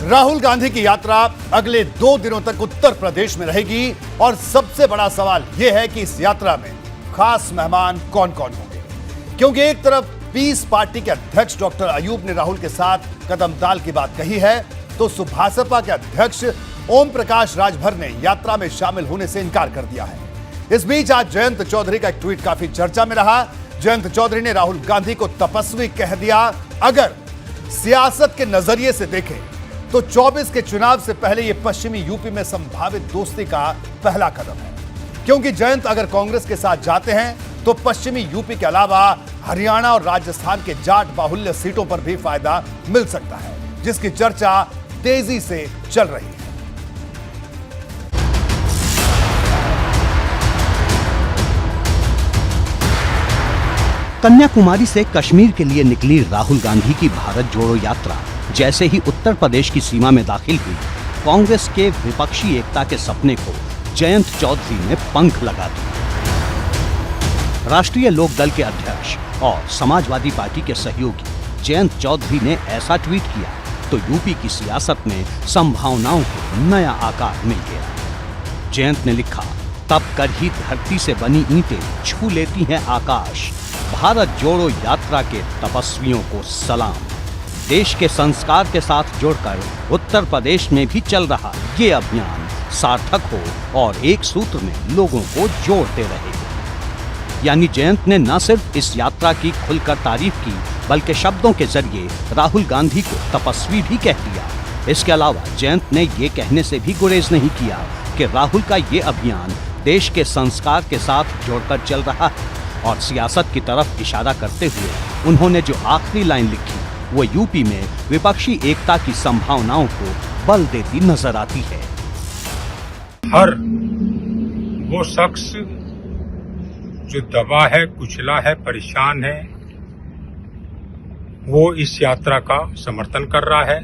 राहुल गांधी की यात्रा अगले 2 दिनों तक उत्तर प्रदेश में रहेगी और सबसे बड़ा सवाल यह है कि इस यात्रा में खास मेहमान कौन कौन होंगे, क्योंकि एक तरफ पीस पार्टी के अध्यक्ष डॉक्टर अयूब ने राहुल के साथ कदमताल की बात कही है, तो सुभासपा के अध्यक्ष ओम प्रकाश राजभर ने यात्रा में शामिल होने से इनकार कर दिया है। इस बीच आज जयंत चौधरी का एक ट्वीट काफी चर्चा में रहा। जयंत चौधरी ने राहुल गांधी को तपस्वी कह दिया। अगर सियासत के नजरिए से देखें तो 24 के चुनाव से पहले यह पश्चिमी यूपी में संभावित दोस्ती का पहला कदम है, क्योंकि जयंत अगर कांग्रेस के साथ जाते हैं तो पश्चिमी यूपी के अलावा हरियाणा और राजस्थान के जाट बाहुल्य सीटों पर भी फायदा मिल सकता है, जिसकी चर्चा तेजी से चल रही है। कन्याकुमारी से कश्मीर के लिए निकली राहुल गांधी की भारत जोड़ो यात्रा जैसे ही उत्तर प्रदेश की सीमा में दाखिल हुई, कांग्रेस के विपक्षी एकता के सपने को जयंत चौधरी ने पंख लगा दिए। राष्ट्रीय लोक दल के अध्यक्ष और समाजवादी पार्टी के सहयोगी जयंत चौधरी ने ऐसा ट्वीट किया तो यूपी की सियासत में संभावनाओं को नया आकार मिल गया। जयंत ने लिखा, तब कर ही धरती से बनी ईंटें छू लेती हैं आकाश, भारत जोड़ो यात्रा के तपस्वियों को सलाम। देश के संस्कार के साथ जुड़कर उत्तर प्रदेश में भी चल रहा ये अभियान सार्थक हो और एक सूत्र में लोगों को जोड़ते रहे। यानी जयंत ने न सिर्फ इस यात्रा की खुलकर तारीफ की, बल्कि शब्दों के जरिए राहुल गांधी को तपस्वी भी कह दिया। इसके अलावा जयंत ने ये कहने से भी गुरेज नहीं किया कि राहुल का ये अभियान देश के संस्कार के साथ जोड़कर चल रहा है, और सियासत की तरफ इशारा करते हुए उन्होंने जो आखिरी लाइन लिखी वो यूपी में विपक्षी एकता की संभावनाओं को बल देती नजर आती है। हर वो शख्स जो दबा है, कुचला है, परेशान है, वो इस यात्रा का समर्थन कर रहा है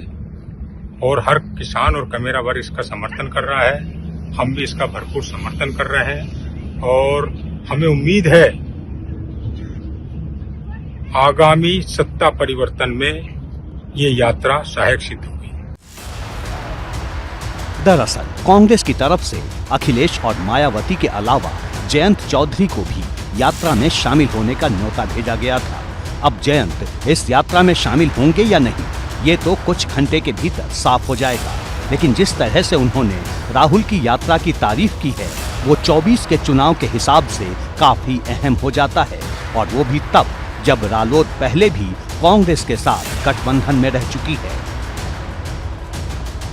और हर किसान और कमेरा वर्ग इसका समर्थन कर रहा है। हम भी इसका भरपूर समर्थन कर रहे हैं और हमें उम्मीद है आगामी सत्ता परिवर्तन में ये यात्रा सहायक सिद्ध होगी। दरअसल कांग्रेस की तरफ से अखिलेश और मायावती के अलावा जयंत चौधरी को भी यात्रा में शामिल होने का न्योता भेजा गया था। अब जयंत इस यात्रा में शामिल होंगे या नहीं, ये तो कुछ घंटे के भीतर साफ हो जाएगा। लेकिन जिस तरह से उन्होंने राहुल की यात्रा की तारीफ की है, वो 24 के चुनाव के हिसाब से काफी अहम हो जाता है, और वो भी तब जब रालोद पहले भी कांग्रेस के साथ गठबंधन में रह चुकी है।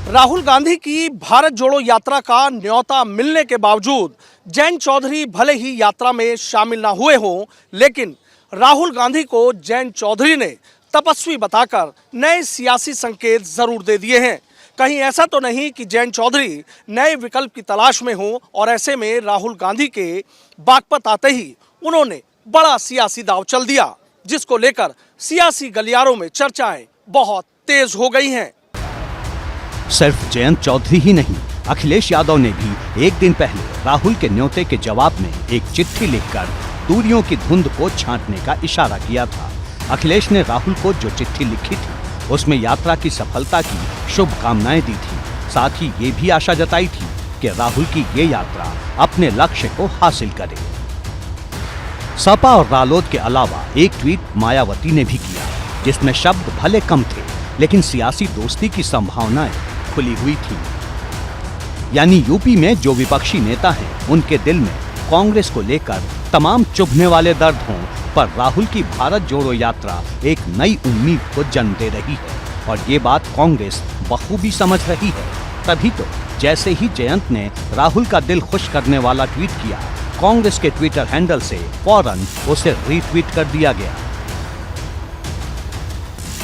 राहुल गांधी की भारत जोड़ो यात्रा का न्योता मिलने के बावजूद जयंत चौधरी भले ही यात्रा में शामिल ना हुए हों, लेकिन राहुल गांधी को जयंत चौधरी ने तपस्वी बताकर नए सियासी संकेत जरूर दे दिए हैं। कहीं ऐसा तो नहीं कि जयंत चौधरी नए विकल्प की तलाश में हो और ऐसे में राहुल गांधी के बागपत आते ही उन्होंने बड़ा सियासी दांव चल दिया, जिसको लेकर सियासी गलियारों में चर्चाएं बहुत तेज हो गई हैं। सिर्फ जयंत चौधरी ही नहीं, अखिलेश यादव ने भी एक दिन पहले राहुल के न्योते के जवाब में एक चिट्ठी लिखकर दूरियों की धुंध को छांटने का इशारा किया था। अखिलेश ने राहुल को जो चिट्ठी लिखी थी उसमें यात्रा की सफलता की शुभकामनाएं दी थी, साथ ही ये भी आशा जताई थी कि राहुल की ये यात्रा अपने लक्ष्य को हासिल करे। सपा और रालोद के अलावा एक ट्वीट मायावती ने भी किया, जिसमें शब्द भले कम थे लेकिन सियासी दोस्ती की संभावनाएं खुली हुई थी। यानी यूपी में जो विपक्षी नेता हैं, उनके दिल में कांग्रेस को लेकर तमाम चुभने वाले दर्द हों, पर राहुल की भारत जोड़ो यात्रा एक नई उम्मीद को जन्म दे रही है, और ये बात कांग्रेस बखूबी समझ रही है। तभी तो जैसे ही जयंत ने राहुल का दिल खुश करने वाला ट्वीट किया, कांग्रेस के ट्विटर हैंडल से फौरन उसे रीट्वीट कर दिया गया।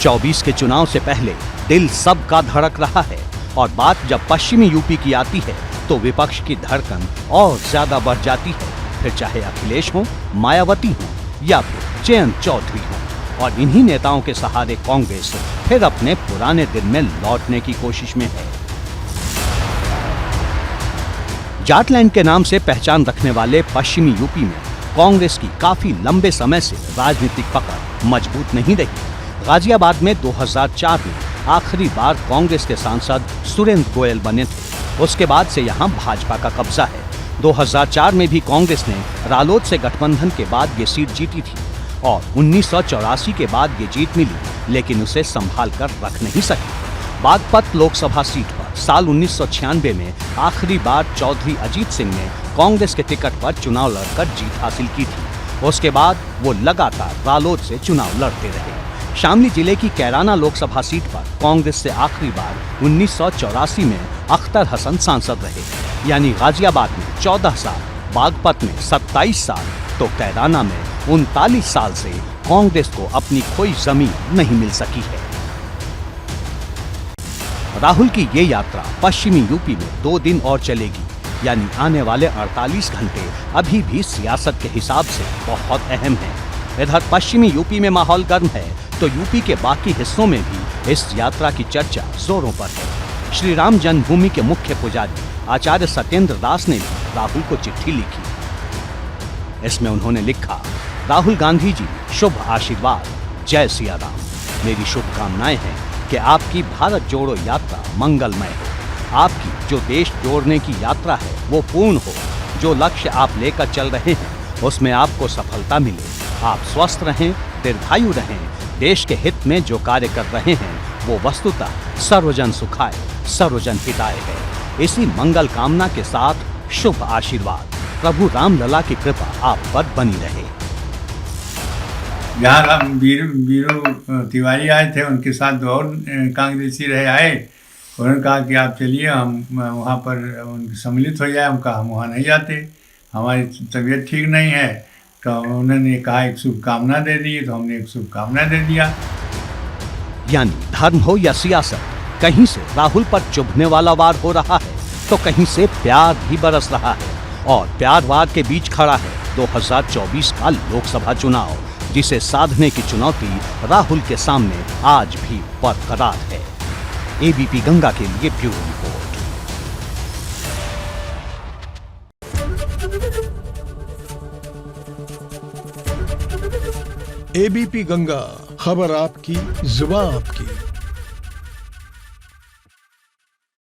24 के चुनाव से पहले दिल सबका धड़क रहा है, और बात जब पश्चिमी यूपी की आती है तो विपक्ष की धड़कन और ज्यादा बढ़ जाती है, फिर चाहे अखिलेश हो, मायावती हो या फिर जयंत चौधरी हो। और इन्हीं नेताओं के सहारे कांग्रेस फिर अपने पुराने दिन में लौटने की कोशिश में है। जाटलैंड के नाम से पहचान रखने वाले पश्चिमी यूपी में कांग्रेस की काफी लंबे समय से राजनीतिक पकड़ मजबूत नहीं रही। गाजियाबाद में 2004 में आखिरी बार कांग्रेस के सांसद सुरेंद्र गोयल बने थे। उसके बाद से यहाँ भाजपा का कब्जा है। 2004 में भी कांग्रेस ने रालोद से गठबंधन के बाद ये सीट जीती थी और 1984 के बाद ये जीत मिली, लेकिन उसे संभाल कर रख नहीं सकी। बागपत लोकसभा सीट पर साल 1996 में आखिरी बार चौधरी अजीत सिंह ने कांग्रेस के टिकट पर चुनाव लड़कर जीत हासिल की थी। उसके बाद वो लगातार रालोद से चुनाव लड़ते रहे। शामली जिले की कैराना लोकसभा सीट पर कांग्रेस से आखिरी बार 1984 में अख्तर हसन सांसद रहे, यानी गाजियाबाद में 14 साल, बागपत में 27 साल, तो कैराना में 39 साल से कांग्रेस को अपनी कोई जमीन नहीं मिल सकी है। राहुल की ये यात्रा पश्चिमी यूपी में 2 दिन और चलेगी, यानी आने वाले 48 घंटे अभी भी सियासत के हिसाब से बहुत अहम है। इधर पश्चिमी यूपी में माहौल गर्म है, तो यूपी के बाकी हिस्सों में भी इस यात्रा की चर्चा जोरों पर है। श्री राम जन्मभूमि के मुख्य पुजारी आचार्य सत्येंद्र दास ने भी राहुल को चिट्ठी लिखी। इसमें उन्होंने लिखा, राहुल गांधी जी, शुभ आशीर्वाद, जय सिया राम। मेरी शुभकामनाएं हैं कि आपकी भारत जोड़ो यात्रा मंगलमय हो। आपकी जो देश जोड़ने की यात्रा है वो पूर्ण हो। जो लक्ष्य आप लेकर चल रहे हैं उसमें आपको सफलता मिले। आप स्वस्थ रहें, दीर्घायु रहें। देश के हित में जो कार्य कर रहे हैं वो वस्तुतः सर्वजन सुखाय, सर्वजन हिताय है। इसी मंगल कामना के साथ शुभ आशीर्वाद। प्रभु राम लला की कृपा आप पर बनी रहे। यहाँ वीरू तिवारी आए थे, उनके साथ 2 और कांग्रेसी रहे आए। उन्होंने कहा कि आप चलिए, हम वहाँ पर सम्मिलित हो जाए। हम कहा हम वहाँ नहीं जाते, हमारी तबीयत ठीक नहीं है। तो उन्होंने कहा एक शुभकामना दे दी, तो हमने एक शुभकामना दे दिया। यानी धर्म हो या सियासत, कहीं से राहुल पर चुभने वाला वार हो रहा है तो कहीं से प्यार भी बरस रहा है। और प्यार वार के बीच खड़ा है 2024 का लोकसभा चुनाव, जिसे साधने की चुनौती राहुल के सामने आज भी बरकरार है। एबीपी गंगा के लिए ब्यूरो रिपोर्ट। एबीपी गंगा, खबर आपकी, जुबान आपकी।